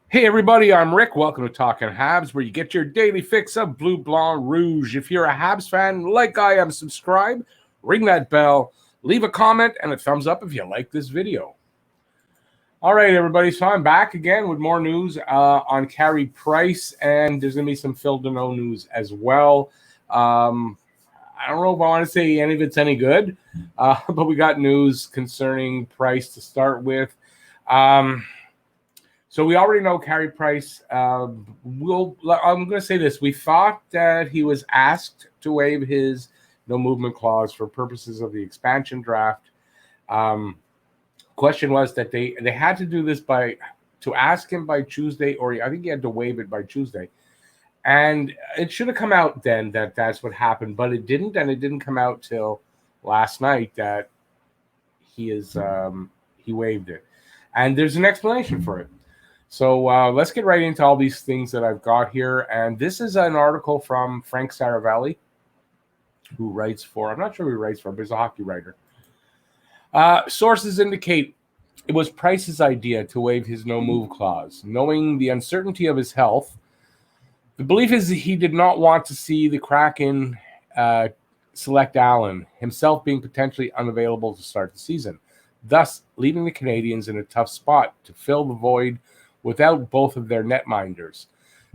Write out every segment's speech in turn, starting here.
Hey everybody, I'm Rick. Welcome to Talking Habs, where you get your daily fix of Bleu Blanc Rouge. If you're a Habs fan like I am, subscribe, ring that bell, leave a comment, and a thumbs up if you like this video. All right, everybody, so I'm back again with more news on Carey Price, and there's going to be some Phil Danault news as well. I don't know if I want to say any of it's any good, but we got news concerning Price to start with. So we already know Carey Price. I'm going to say this: we thought that he was asked to waive his no movement clause for purposes of the expansion draft. Question was that they had to do this to ask him by Tuesday, or I think he had to waive it by Tuesday, and it should have come out then that that's what happened, but it didn't, and it didn't come out till last night that he waived it, and there's an explanation for it. So let's get right into all these things that I've got here. And this is an article from Frank Saravalli, who writes for, I'm not sure who he writes for, but he's a hockey writer. Sources indicate it was Price's idea to waive his no-move clause. Knowing the uncertainty of his health, the belief is that he did not want to see the Kraken select Allen, himself being potentially unavailable to start the season, thus leaving the Canadiens in a tough spot to fill the void without both of their netminders.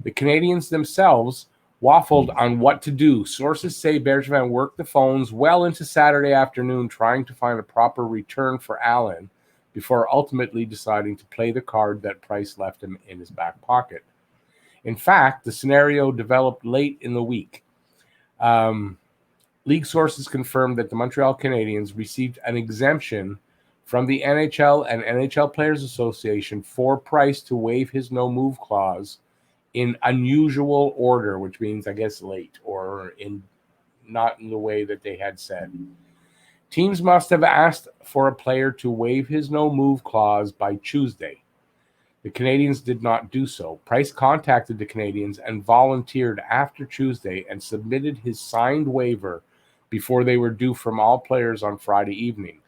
The Canadiens themselves waffled on what to do. Sources say Bergevin worked the phones well into Saturday afternoon trying to find a proper return for Allen before ultimately deciding to play the card that Price left him in his back pocket. In fact, the scenario developed late in the week. League sources confirmed that the Montreal Canadiens received an exemption from the NHL and NHL Players Association for Price to waive his no-move clause in unusual order, which means, I guess, late or not in the way that they had said. Teams must have asked for a player to waive his no-move clause by Tuesday. The Canadiens did not do so. Price contacted the Canadiens and volunteered after Tuesday and submitted his signed waiver before they were due from all players on Friday evening.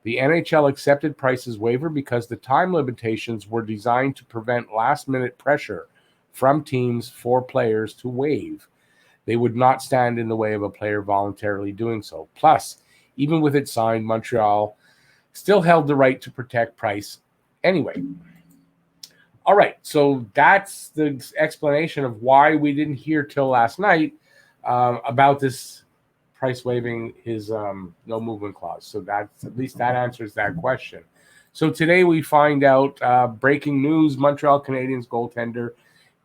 The NHL accepted Price's waiver because the time limitations were designed to prevent last-minute pressure from teams for players to waive. They would not stand in the way of a player voluntarily doing so. Plus, even with it signed, Montreal still held the right to protect Price anyway. All right, so that's the explanation of why we didn't hear till last night about this Price waiving his no movement clause. So that's at least that answers that question. So today we find out breaking news: Montreal Canadiens goaltender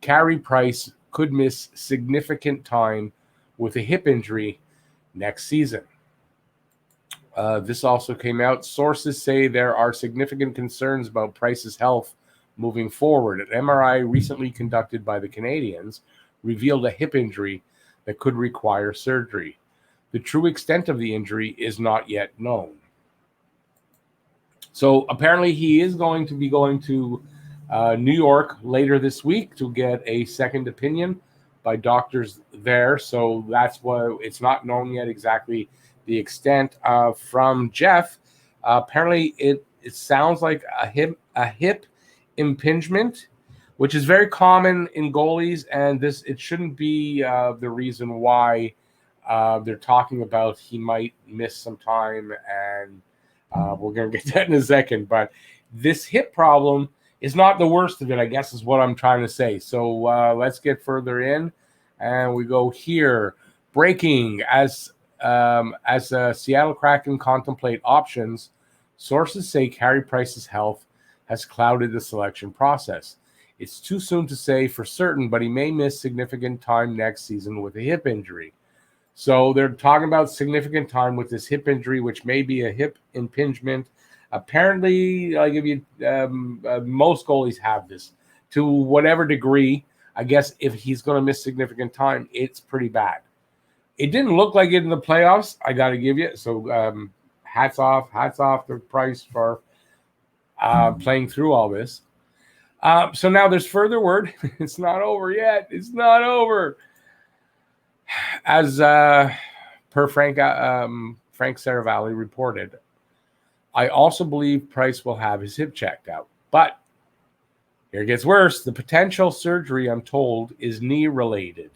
Carey Price could miss significant time with a hip injury next season. This also came out. Sources say there are significant concerns about Price's health moving forward. An MRI recently conducted by the Canadiens revealed a hip injury that could require surgery. The true extent of the injury is not yet known. So apparently he is going to be going to New York later this week to get a second opinion by doctors there. So that's why it's not known yet exactly the extent. From Jeff, apparently it sounds like a hip impingement, which is very common in goalies, and it shouldn't be the reason why they're talking about he might miss some time, and we're going to get that in a second. But this hip problem is not the worst of it, I guess, is what I'm trying to say. So let's get further in, and we go here. Breaking as Seattle Kraken contemplate options, sources say Carey Price's health has clouded the selection process. It's too soon to say for certain, but he may miss significant time next season with a hip injury. So they're talking about significant time with this hip injury, which may be a hip impingement. Apparently, I'll give you most goalies have this to whatever degree. I guess if he's going to miss significant time, it's pretty bad. It didn't look like it in the playoffs, I got to give you. So hats off to Price for playing through all this. So now there's further word. It's not over yet. It's not over. As per Frank Saravalli reported, I also believe Price will have his hip checked out, but Here it gets worse. The potential surgery, I'm told, is knee-related.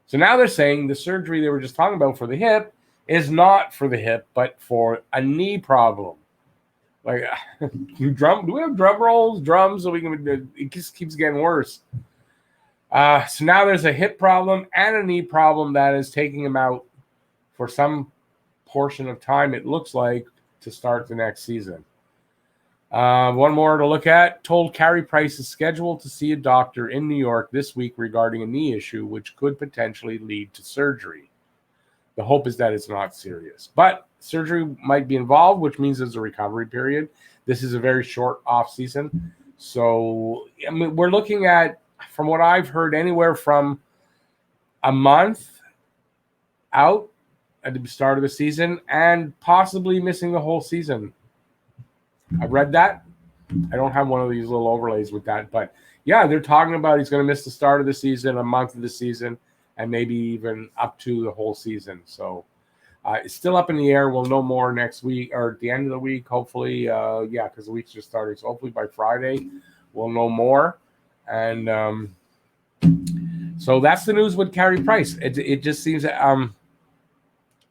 So now they're saying the surgery they were just talking about for the hip is not for the hip, but for a knee problem. Like, do we have drum rolls, drums, so we can? It just keeps getting worse. So now there's a hip problem and a knee problem that is taking him out for some portion of time, it looks like, to start the next season. One more to look at. Told Carey Price is scheduled to see a doctor in New York this week regarding a knee issue, which could potentially lead to surgery. The hope is that it's not serious. But surgery might be involved, which means there's a recovery period. This is a very short off season. So, I mean, we're looking at, from what I've heard, anywhere from a month out at the start of the season and possibly missing the whole season. I've read that. I don't have one of these little overlays with that. But, yeah, they're talking about he's going to miss the start of the season, a month of the season, and maybe even up to the whole season. So it's still up in the air. We'll know more next week or at the end of the week, hopefully. Because the week's just starting. So hopefully by Friday we'll know more. And so that's the news with Carey Price. It just seems that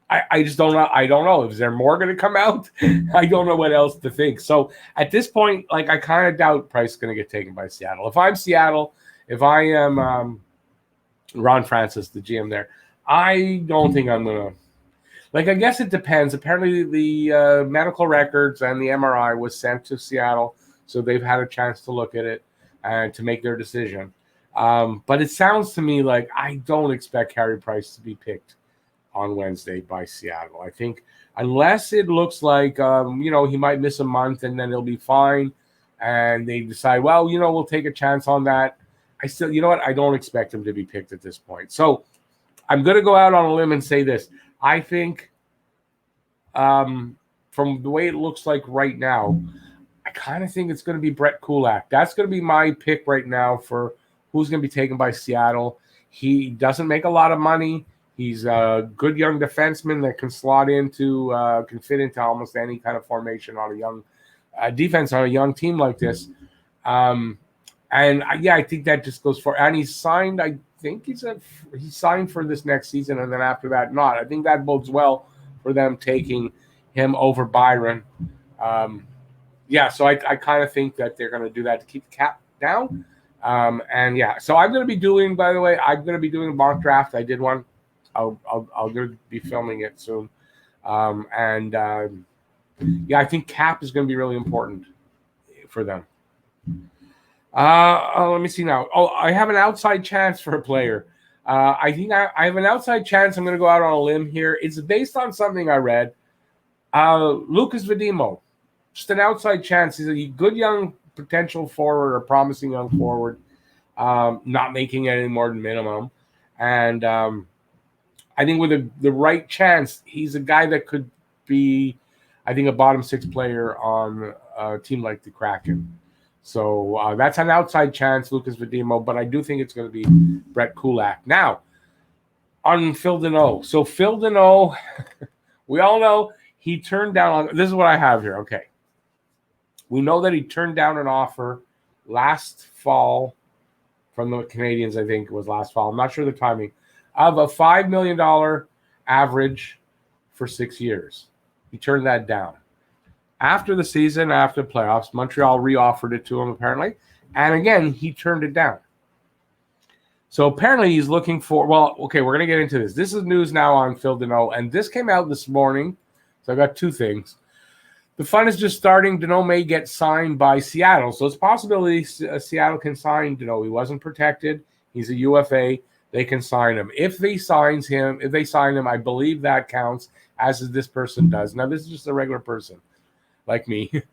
I just don't know. I don't know. Is there more going to come out? I don't know what else to think. So at this point, like, I kind of doubt Price is going to get taken by Seattle. If I'm Seattle, if I am Ron Francis, the GM there, I don't think I'm going to. Like, I guess it depends. Apparently, the medical records and the MRI was sent to Seattle, so they've had a chance to look at it and to make their decision. But it sounds to me like I don't expect Carey Price to be picked on Wednesday by Seattle. I think unless it looks like, he might miss a month and then he'll be fine, and they decide, well, we'll take a chance on that. I still, I don't expect him to be picked at this point. So I'm going to go out on a limb and say this. I think from the way it looks like right now, I kind of think it's going to be Brett Kulak. That's going to be my pick right now for who's going to be taken by Seattle. He doesn't make a lot of money. He's a good young defenseman that can slot into, can fit into almost any kind of formation on a young defense on a young team like this. I think that just goes for. And he's signed. I think he's signed for this next season, and then after that, not. I think that bodes well for them taking him over Byron. So I kind of think that they're going to do that to keep the cap down. So I'm going to be doing. By the way, I'm going to be doing a mock draft. I did one. I'll going to be filming it soon. I think cap is going to be really important for them. Let me see now. Oh, I have an outside chance for a player. I think I have an outside chance. I'm going to go out on a limb here. It's based on something I read. Lucas Vedimo, just an outside chance. He's a good young potential forward or promising young forward, not making any more than minimum. And I think with the right chance, he's a guy that could be, I think, a bottom six player on a team like the Kraken. So that's an outside chance, Lucas Vedimo, but I do think it's going to be Brett Kulak. Now, on Phil Danault. So Phil Danault, we all know he turned down – this is what I have here. Okay. We know that he turned down an offer last fall from the Canadiens, I think it was last fall. I'm not sure the timing, of a $5 million average for 6 years. He turned that down. After the season, after the playoffs, Montreal re-offered it to him, apparently. And again, he turned it down. So apparently he's looking for – well, okay, we're going to get into this. This is news now on Phil Danault, and this came out this morning. So I got two things. The fun is just starting. Danault may get signed by Seattle. So it's a possibility Seattle can sign Danault. He wasn't protected. He's a UFA. They can sign him. If they sign him, I believe that counts, as this person does. Now, this is just a regular person like me. We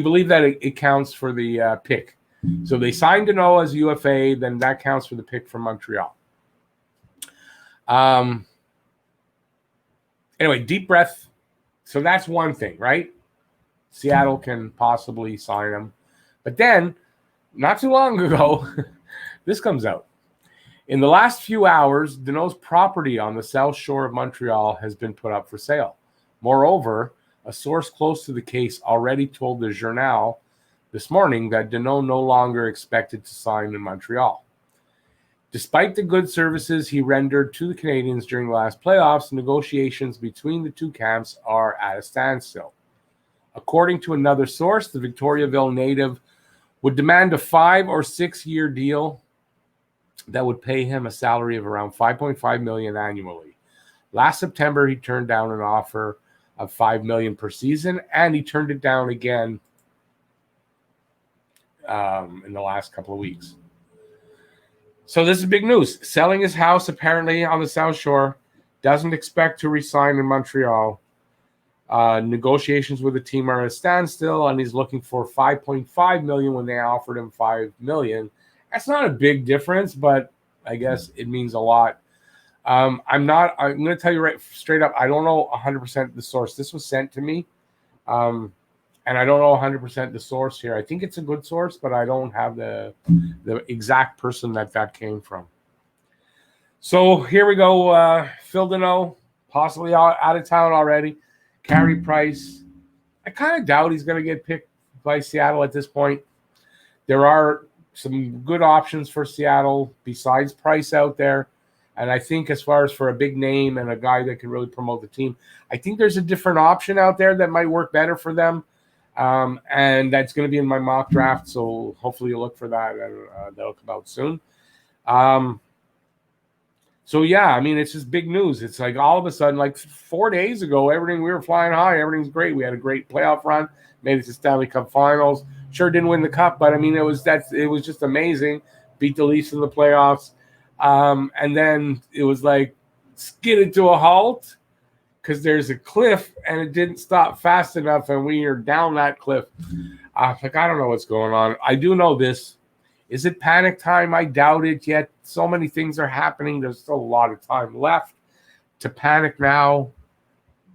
believe that it counts for the pick. So they signed Danault as UFA, then that counts for the pick from Montreal. Anyway, deep breath. So that's one thing, right? Seattle can possibly sign him. But then, not too long ago, this comes out. In the last few hours, Danault's property on the south shore of Montreal has been put up for sale. Moreover, a source close to the case already told the Journal this morning that Danault no longer expected to sign in Montreal. Despite the good services he rendered to the Canadiens during the last playoffs, negotiations between the two camps are at a standstill. According to another source, the Victoriaville native would demand a 5 or 6 year deal that would pay him a salary of around $5.5 million annually. Last September, he turned down an offer of $5 million per season, and he turned it down again in the last couple of weeks. So this is big news. Selling his house apparently on the South Shore, doesn't expect to resign in Montreal. Negotiations with the team are at a standstill, and he's looking for $5.5 million when they offered him $5 million. That's not a big difference, but I guess it means a lot. I'm going to tell you right straight up, I don't know 100% the source. This was sent to me, and I don't know 100% the source here. I think it's a good source, but I don't have the exact person that came from. So here we go. Phil Danault, possibly out of town already. Carey Price, I kind of doubt he's going to get picked by Seattle at this point. There are some good options for Seattle besides Price out there. And I think as far as for a big name and a guy that can really promote the team, I think there's a different option out there that might work better for them. And that's going to be in my mock draft. So hopefully you'll look for that, and that'll come out soon. So, yeah, I mean, it's just big news. It's like all of a sudden, like 4 days ago, we were flying high. Everything's great. We had a great playoff run, made it to Stanley Cup Finals. Sure didn't win the Cup, but, I mean, it was just amazing. Beat the Leafs in the playoffs. And then it was like skidded to a halt because there's a cliff, and it didn't stop fast enough, and we are down that cliff. I don't know what's going on. I do know this. Is it panic time? I doubt it yet. So many things are happening. There's still a lot of time left to panic now.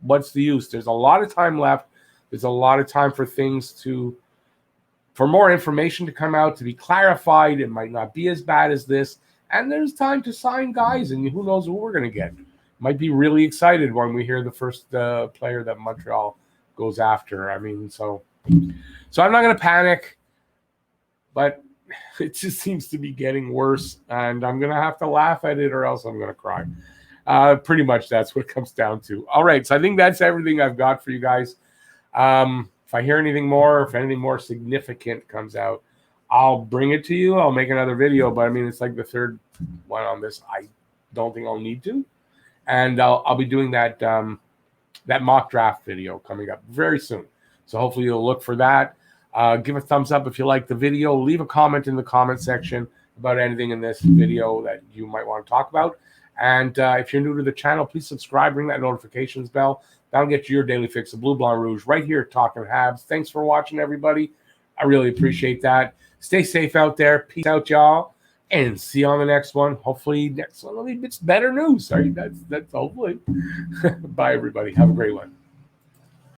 What's the use? There's a lot of time left. There's a lot of time for for more information to come out, to be clarified. It might not be as bad as this. And there's time to sign guys, and who knows who we're going to get. Might be really excited when we hear the first player that Montreal goes after. I mean, so I'm not going to panic, but it just seems to be getting worse, and I'm going to have to laugh at it or else I'm going to cry. Pretty much that's what it comes down to. All right, so I think that's everything I've got for you guys. If I hear anything more, if anything more significant comes out, I'll bring it to you. I'll make another video, but I mean, it's like the third one on this. I don't think I'll need to. And I'll be doing that mock draft video coming up very soon. So hopefully you'll look for that. Give a thumbs up if you like the video. Leave a comment in the comment section about anything in this video that you might want to talk about. And if you're new to the channel, please subscribe, ring that notifications bell. That'll get you your daily fix of Blue, Blanc, Rouge right here at Talking Habs. Thanks for watching, everybody. I really appreciate that. Stay safe out there. Peace out, y'all. And see you on the next one. Hopefully, next one will be better news. Sorry, that's hopefully. Bye, everybody. Have a great one.